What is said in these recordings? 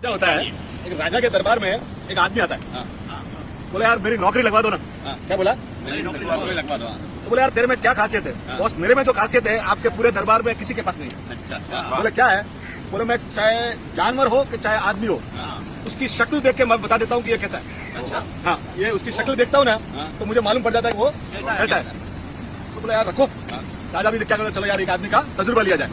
क्या होता है, एक राजा के दरबार में एक आदमी आता है। बोले यार मेरी नौकरी लगवा दो ना। क्या बोला? मेरी नौकरी लगवा दो। तो बोले यार तेरे में क्या खासियत है? बॉस मेरे में जो खासियत है आपके पूरे दरबार में किसी के पास नहीं है। अच्छा। बोले क्या है? बोले मैं चाहे जानवर हो कि चाहे आदमी हो, उसकी शक्ल देख के मैं बता देता हूँ कि ये कैसा है। अच्छा। हाँ, ये उसकी शक्ल देखता हूँ ना तो मुझे मालूम पड़ जाता है कि वो ऐसा है। तो बोले यार रखो। राजा भी क्या करता, चलो यार एक आदमी का तजुर्बा लिया जाए।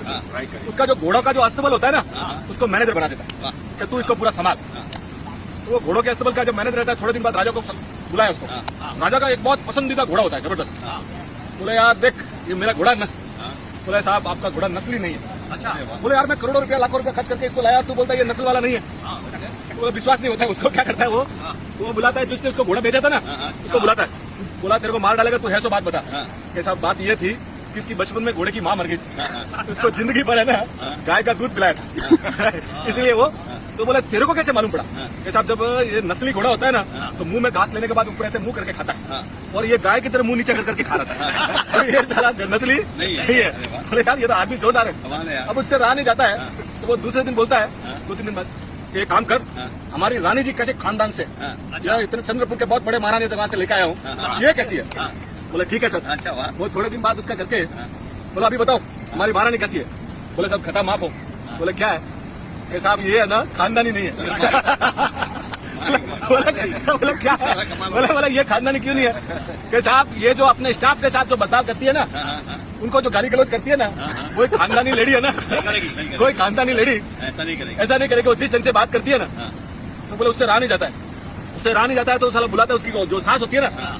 उसका जो घोड़ों का जो अस्तबल होता है ना, उसको मैनेजर बना देता है कि तू इसको पूरा संभाल। तो वो घोड़ों के अस्तबल का जब मैनेजर रहता है, थोड़े दिन बाद राजा को बुलाया उसको। राजा का एक बहुत पसंदीदा घोड़ा होता है, जबरदस्त। बोले यार देख ये मेरा घोड़ा ना। बोले साहब आपका घोड़ा नस्ली नहीं है। अच्छा। बोले यार मैं करोड़ों रुपया लाखों रुपया खर्च करके इसको लाया, तू बोलता है ये नस्ल वाला नहीं है। वो विश्वास नहीं होता है उसको। क्या करता है वो बुलाता है जिसने उसको घोड़ा भेजा था ना, उसको बुलाता है। बोला तेरे को मार डालेगा, तू है सो बात बता। कि साहब बात ये थी कि इसकी बचपन में घोड़े की माँ मर गई थी, उसको जिंदगी भर है ना गाय का दूध पिलाया था, इसलिए वो। तो बोला तेरे को कैसे मालूम पड़ा? कि साहब जब ये नस्ली घोड़ा होता है ना तो मुंह में घास लेने के बाद ऊपर ऐसे मुंह करके खाता है, और ये गाय की तरह मुंह नीचे करके खा रहा था। ये साला नस्ली नहीं है। बोले यार ये तो आदमी जोरदार है। अब उससे रहा नहीं जाता है, तो वो दूसरे दिन बोलता है, 2-3 दिन बाद, कि एक काम कर, हमारी रानी जी कैसे खानदान से, यार इतने चंद्रपुर के बहुत बड़े महारानी वहां से लेकर आया हूँ, ये कैसी है? बोले ठीक है सर। अच्छा। वो थोड़े दिन बाद उसका करके बोला अभी बताओ हमारी महारानी कैसी है? बोले सब खता माफ हो। बोले क्या है? कि साहब ये है ना खानदानी नहीं है। बोले क्या है? बोले ये खानदानी क्यों नहीं है? कि साहब ये जो अपने स्टाफ के साथ जो बर्ताव करती है ना, उनको जो गाली गलौज करती है ना, वो एक खानदानी लेडी है ना। कोई खानदानी लेडी ऐसा नहीं करेगी। ऐसा नहीं करेगी। वो जिस ढंग से बात करती है ना, तो बोले उससे रहा नहीं जाता है। उससे रहा नहीं जाता है तो साला बुलाता है, उसकी जो सास होती है ना।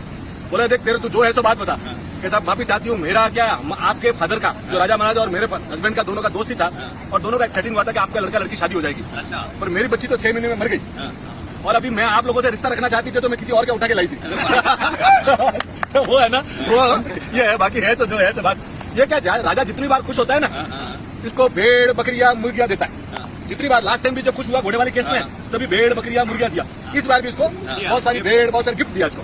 बोले देख तेरे तू जो है सो बात बता। कि साहब माफी चाहती हूँ, मेरा क्या आपके फादर का जो राजा महाराजा और मेरे हस्बैंड का दोनों का दोस्ती था, और दोनों का एक सेटिंग हुआ था कि आपका लड़का लड़की शादी हो जाएगी। पर मेरी बच्ची तो 6 महीने में मर गई, और अभी मैं आप लोगों से रिश्ता रखना चाहती थी तो मैं किसी और के उठा के लाई थी। तो वो है ना, वो ये है। बाकी है तो जो है सो बात। ये क्या राजा जितनी बार खुश होता है ना, इसको भेड़ बकरियां मुर्गियां देता है। जितनी बार लास्ट टाइम भी जब खुश हुआ घोड़े वाले केस में, तभी भेड़ बकरियां मुर्गियां दिया। इस बार भी इसको बहुत सारी भेड़, बहुत सारे गिफ्ट दिया इसको।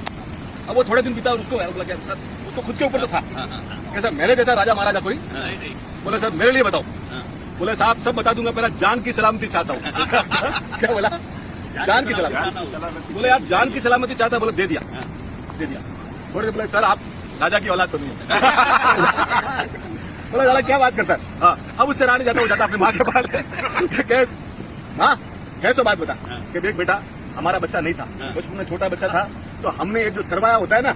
अब वो थोड़े दिन बीता और उसको खुद के ऊपर तो था कि सर मेरे जैसा राजा महाराजा कोई? बोले सर मेरे लिए बताओ। बोले साहब सब बता दूंगा, पहला जान की सलामती चाहता हूँ। क्या बोला? जान की सलामती। बोले यार जान की सलामती चाहता है? बोले दे दिया। थोड़े बोले सर आप राजा की औलाद तो नहीं है। बोला साला क्या बात करता है? हाँ, अब उससे रहा नहीं जाता, हो जाता अपनी माँ के पास। माँ कैसे बात बता? कि देख बेटा हमारा बच्चा नहीं था, बचपन में छोटा बच्चा था, तो हमने एक जो सरवाया होता है ना,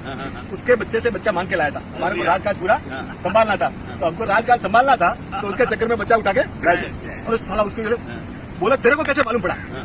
उसके बच्चे से बच्चा मांग के लाया था। हमारे को राजकाज पूरा संभालना था, तो हमको राजकाज संभालना था, तो उसके चक्कर में बच्चा उठा के लाए थे। और साला उसको बोला तेरे को कैसे मालूम पड़ा?